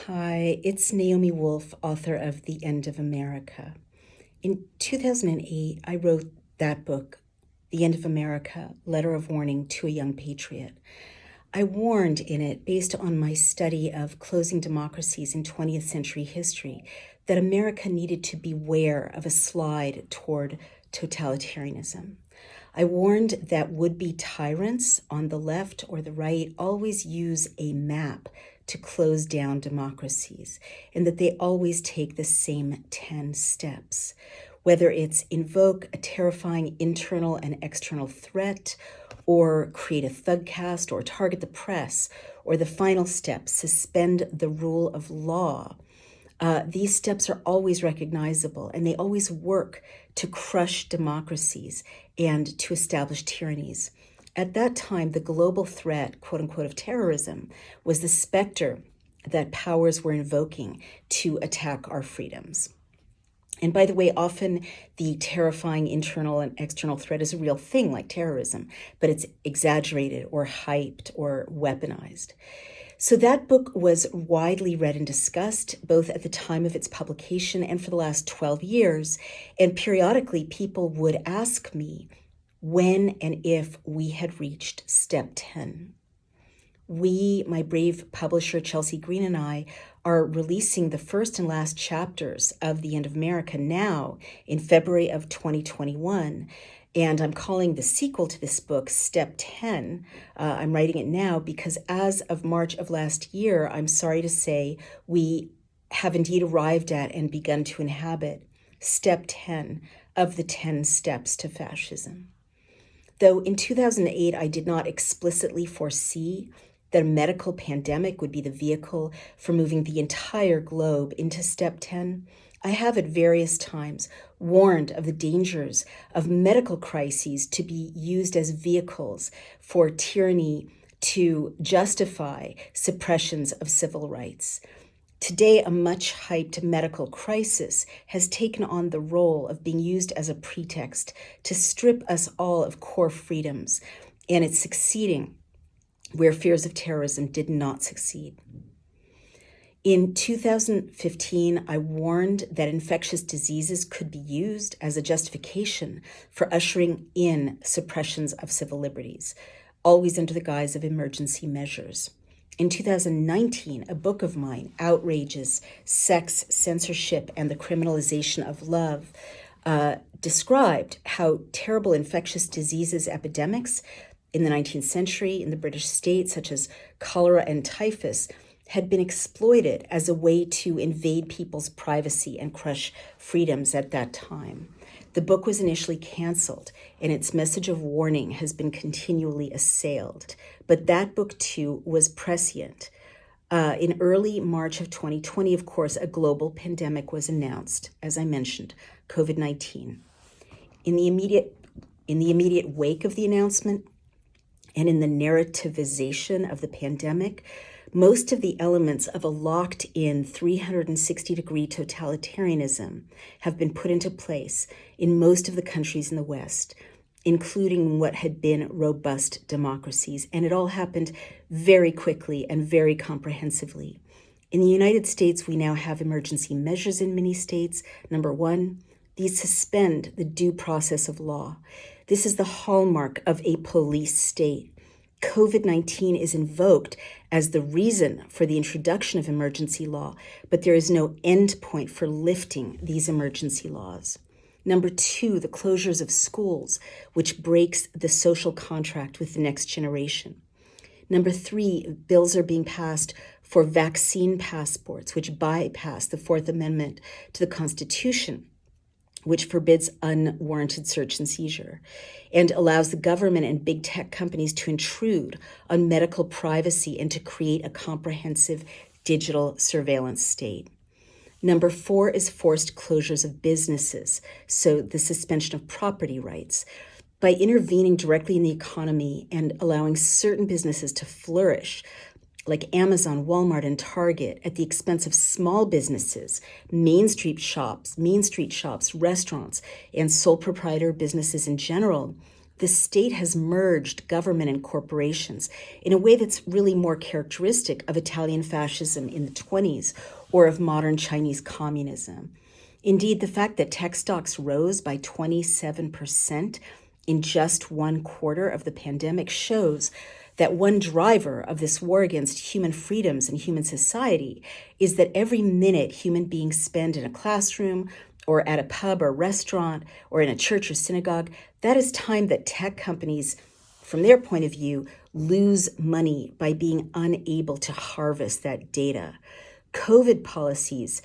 Hi, it's Naomi Wolf, author of The End of America. In 2008, I wrote that book, The End of America, Letter of Warning to a Young Patriot. I warned in it, based on my study of closing democracies in 20th century history, that America needed to beware of a slide toward totalitarianism. I warned that would-be tyrants on the left or the right always use a map to close down democracies, and that they always take the same 10 steps. Whether it's invoke a terrifying internal and external threat, or create a thugcast, or target the press, or the final step, suspend the rule of law. These steps are always recognizable, and they always work to crush democracies and to establish tyrannies. At that time, the global threat, quote unquote, of terrorism was the specter that powers were invoking to attack our freedoms. And by the way, often the terrifying internal and external threat is a real thing like terrorism, but it's exaggerated or hyped or weaponized. So that book was widely read and discussed, both at the time of its publication and for the last 12 years. And periodically, people would ask me when and if we had reached step 10. We, my brave publisher Chelsea Green and I, are releasing the first and last chapters of The End of America now in February of 2021. And I'm calling the sequel to this book Step 10. I'm writing it now because as of March of last year, I'm sorry to say, we have indeed arrived at and begun to inhabit Step 10 of the 10 steps to fascism. Though in 2008, I did not explicitly foresee that a medical pandemic would be the vehicle for moving the entire globe into Step 10, I have at various times warned of the dangers of medical crises to be used as vehicles for tyranny to justify suppressions of civil rights. Today, a much-hyped medical crisis has taken on the role of being used as a pretext to strip us all of core freedoms, and it's succeeding where fears of terrorism did not succeed. In 2015, I warned that infectious diseases could be used as a justification for ushering in suppressions of civil liberties, always under the guise of emergency measures. In 2019, a book of mine, Outrages, Sex, Censorship, and the Criminalization of Love, described how terrible infectious diseases epidemics in the 19th century in the British states, such as cholera and typhus, had been exploited as a way to invade people's privacy and crush freedoms at that time. The book was initially canceled, and its message of warning has been continually assailed. But that book, too, was prescient. In early March of 2020, of course, a global pandemic was announced, as I mentioned, COVID-19. In the immediate wake of the announcement, and in the narrativization of the pandemic, most of the elements of a locked-in 360-degree totalitarianism have been put into place in most of the countries in the West, including what had been robust democracies. And it all happened very quickly and very comprehensively. In the United States, we now have emergency measures in many states. Number one, these suspend the due process of law. This is the hallmark of a police state. COVID-19 is invoked as the reason for the introduction of emergency law, but there is no end point for lifting these emergency laws. Number two, the closures of schools, which breaks the social contract with the next generation. Number three, bills are being passed for vaccine passports, which bypass the Fourth Amendment to the Constitution, which forbids unwarranted search and seizure, and allows the government and big tech companies to intrude on medical privacy and to create a comprehensive digital surveillance state. Number four is forced closures of businesses, so the suspension of property rights. By intervening directly in the economy and allowing certain businesses to flourish, like Amazon, Walmart, and Target, at the expense of small businesses, Main Street shops, restaurants, and sole proprietor businesses in general, the state has merged government and corporations in a way that's really more characteristic of Italian fascism in the 20s or of modern Chinese communism. Indeed, the fact that tech stocks rose by 27% in just one quarter of the pandemic shows that one driver of this war against human freedoms and human society is that every minute human beings spend in a classroom or at a pub or restaurant or in a church or synagogue, that is time that tech companies, from their point of view, lose money by being unable to harvest that data. COVID policies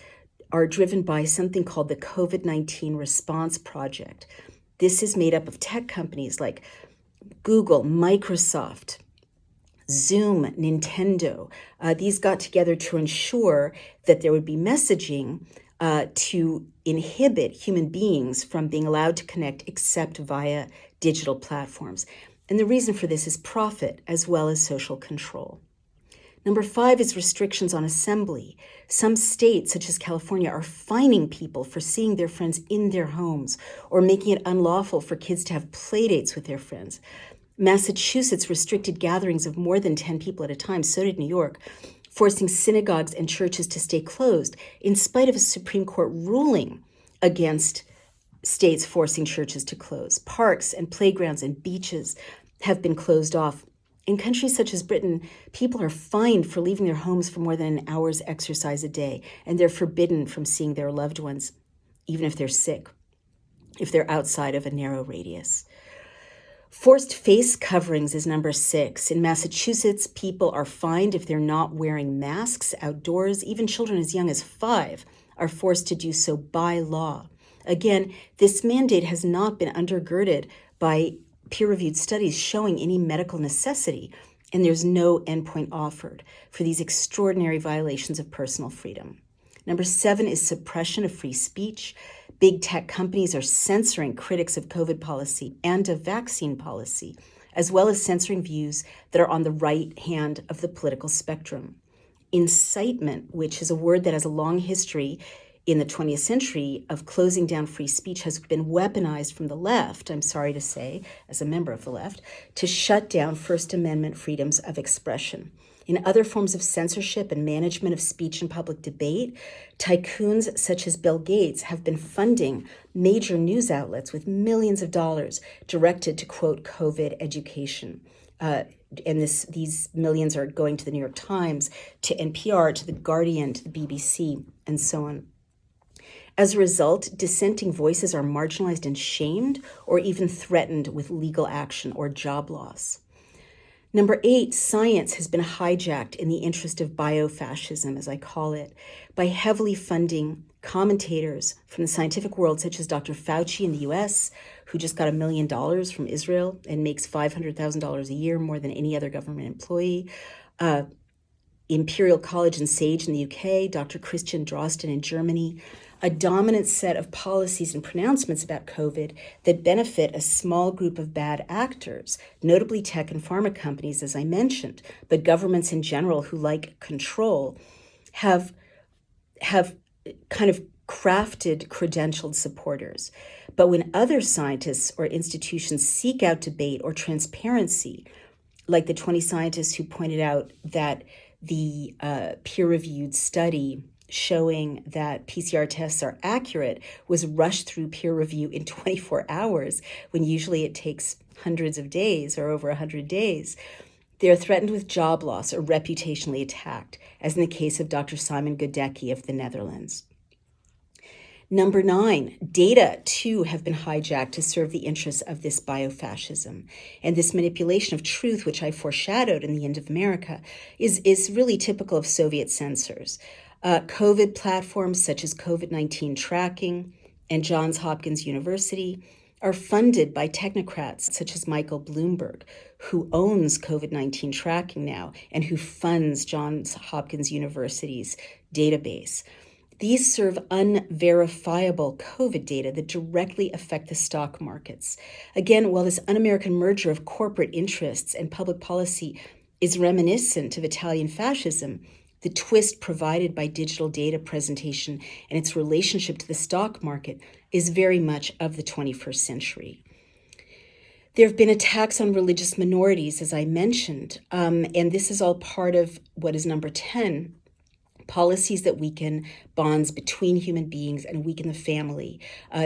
are driven by something called the COVID-19 Response Project. This is made up of tech companies like Google, Microsoft, Zoom, Nintendo. These got together to ensure that there would be messaging to inhibit human beings from being allowed to connect except via digital platforms. And the reason for this is profit as well as social control. Number 5 is restrictions on assembly. Some states, such as California, are fining people for seeing their friends in their homes or making it unlawful for kids to have play dates with their friends. Massachusetts restricted gatherings of more than 10 people at a time, so did New York, forcing synagogues and churches to stay closed in spite of a Supreme Court ruling against states forcing churches to close. Parks and playgrounds and beaches have been closed off. In countries such as Britain, people are fined for leaving their homes for more than an hour's exercise a day, and they're forbidden from seeing their loved ones, even if they're sick, if they're outside of a narrow radius. Forced face coverings is number 6. In Massachusetts, people are fined if they're not wearing masks outdoors. Even children as young as 5 are forced to do so by law. Again, this mandate has not been undergirded by peer-reviewed studies showing any medical necessity, and there's no endpoint offered for these extraordinary violations of personal freedom. Number 7 is suppression of free speech. Big tech companies are censoring critics of COVID policy and of vaccine policy, as well as censoring views that are on the right hand of the political spectrum. Incitement, which is a word that has a long history in the 20th century of closing down free speech, has been weaponized from the left, I'm sorry to say, as a member of the left, to shut down First Amendment freedoms of expression. In other forms of censorship and management of speech and public debate, tycoons such as Bill Gates have been funding major news outlets with millions of dollars directed to, quote, COVID education. And these millions are going to the New York Times, to NPR, to The Guardian, to the BBC, and so on. As a result, dissenting voices are marginalized and shamed, or even threatened with legal action or job loss. Number 8, science has been hijacked in the interest of biofascism, as I call it, by heavily funding commentators from the scientific world, such as Dr. Fauci in the US, who just got $1 million from Israel and makes $500,000 a year, more than any other government employee. Imperial College and Sage in the UK, Dr. Christian Drosten in Germany, a dominant set of policies and pronouncements about COVID that benefit a small group of bad actors, notably tech and pharma companies, as I mentioned, but governments in general who like control have kind of crafted credentialed supporters. But when other scientists or institutions seek out debate or transparency, like the 20 scientists who pointed out that the peer-reviewed study showing that PCR tests are accurate was rushed through peer review in 24 hours, when usually it takes hundreds of days or over 100 days, they're threatened with job loss or reputationally attacked, as in the case of Dr. Simon Godecke of the Netherlands. Number 9, data, too, have been hijacked to serve the interests of this biofascism. And this manipulation of truth, which I foreshadowed in The End of America, is really typical of Soviet censors. COVID platforms such as COVID-19 tracking and Johns Hopkins University are funded by technocrats such as Michael Bloomberg, who owns COVID-19 tracking now and who funds Johns Hopkins University's database. These serve unverifiable COVID data that directly affect the stock markets. Again, while this un-American merger of corporate interests and public policy is reminiscent of Italian fascism, the twist provided by digital data presentation and its relationship to the stock market is very much of the 21st century. There have been attacks on religious minorities, as I mentioned, and this is all part of what is number 10, policies that weaken bonds between human beings and weaken the family.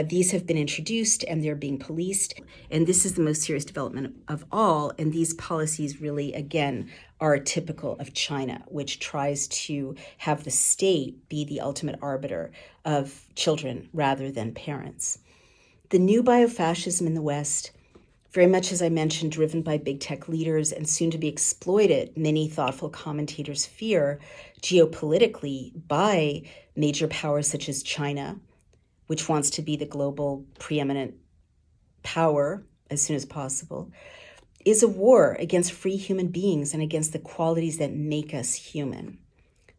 These have been introduced and they're being policed. And this is the most serious development of all. And these policies really, again, are typical of China, which tries to have the state be the ultimate arbiter of children rather than parents. The new biofascism in the West, very much, as I mentioned, driven by big tech leaders and soon to be exploited, many thoughtful commentators fear, geopolitically by major powers such as China, which wants to be the global preeminent power as soon as possible, is a war against free human beings and against the qualities that make us human.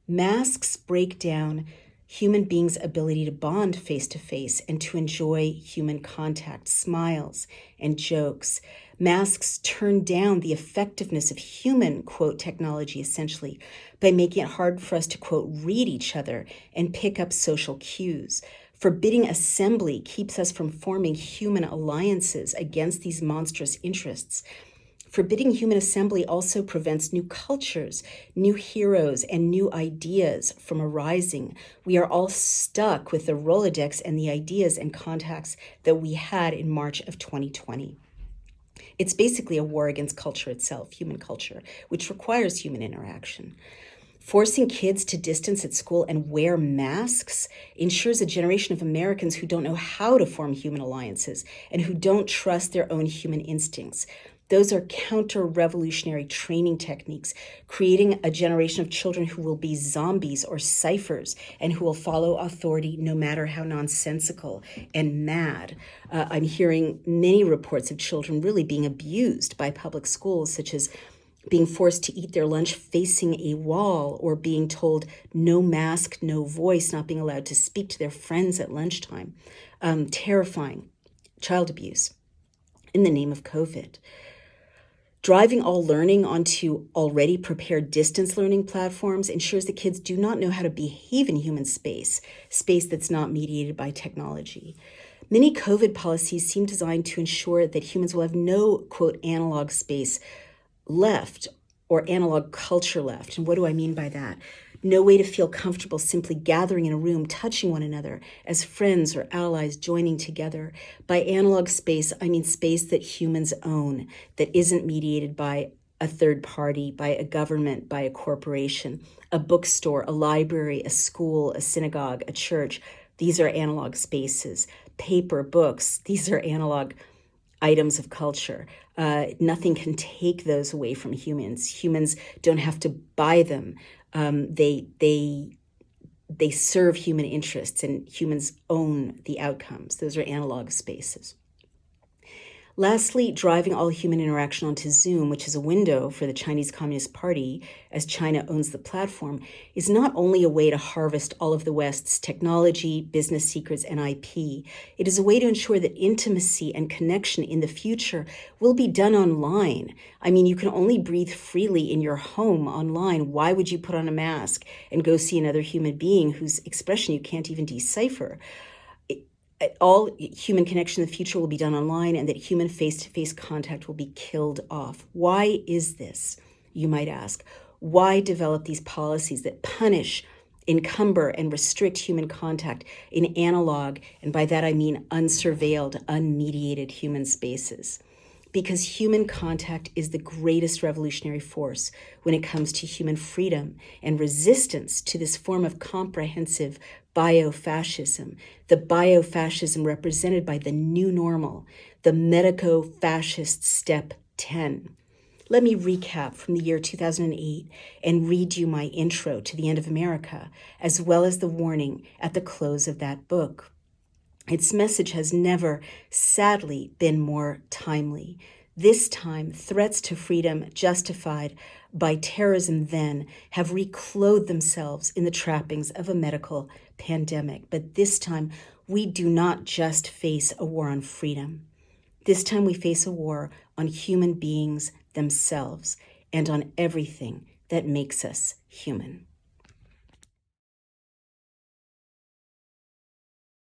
Masks break down human beings' ability to bond face to face and to enjoy human contact, smiles, and jokes. Masks turn down the effectiveness of human, quote, technology, essentially, by making it hard for us to, quote, read each other and pick up social cues. Forbidding assembly keeps us from forming human alliances against these monstrous interests. Forbidding human assembly also prevents new cultures, new heroes, and new ideas from arising. We are all stuck with the Rolodex and the ideas and contacts that we had in March of 2020. It's basically a war against culture itself, human culture, which requires human interaction. Forcing kids to distance at school and wear masks ensures a generation of Americans who don't know how to form human alliances and who don't trust their own human instincts. Those are counter-revolutionary training techniques, creating a generation of children who will be zombies or ciphers and who will follow authority no matter how nonsensical and mad. I'm hearing many reports of children really being abused by public schools, such as being forced to eat their lunch facing a wall or being told no mask, no voice, not being allowed to speak to their friends at lunchtime. Terrifying child abuse in the name of COVID. Driving all learning onto already prepared distance learning platforms ensures that kids do not know how to behave in human space that's not mediated by technology. Many COVID policies seem designed to ensure that humans will have no, quote, analog space left or analog culture left. And what do I mean by that? No way to feel comfortable simply gathering in a room, touching one another as friends or allies joining together. By analog space, I mean space that humans own, that isn't mediated by a third party, by a government, by a corporation, a bookstore, a library, a school, a synagogue, a church. These are analog spaces. Paper, books, these are analog items of culture. Nothing can take those away from humans. Humans don't have to buy them. They serve human interests and humans own the outcomes. Those are analog spaces. Lastly, driving all human interaction onto Zoom, which is a window for the Chinese Communist Party, as China owns the platform, is not only a way to harvest all of the West's technology, business secrets, and IP. It is a way to ensure that intimacy and connection in the future will be done online. I mean, you can only breathe freely in your home online. Why would you put on a mask and go see another human being whose expression you can't even decipher? All human connection in the future will be done online, and that human face-to-face contact will be killed off. Why is this, you might ask? Why develop these policies that punish, encumber, and restrict human contact in analog, and by that I mean unsurveilled, unmediated human spaces? Because human contact is the greatest revolutionary force when it comes to human freedom and resistance to this form of comprehensive biofascism, the biofascism represented by the new normal, the medico-fascist step 10. Let me recap from the year 2008 and read you my intro to The End of America, as well as the warning at the close of that book. Its message has never, sadly, been more timely. This time, threats to freedom justified by terrorism then have reclothed themselves in the trappings of a medical pandemic. But this time, we do not just face a war on freedom. This time we face a war on human beings themselves and on everything that makes us human.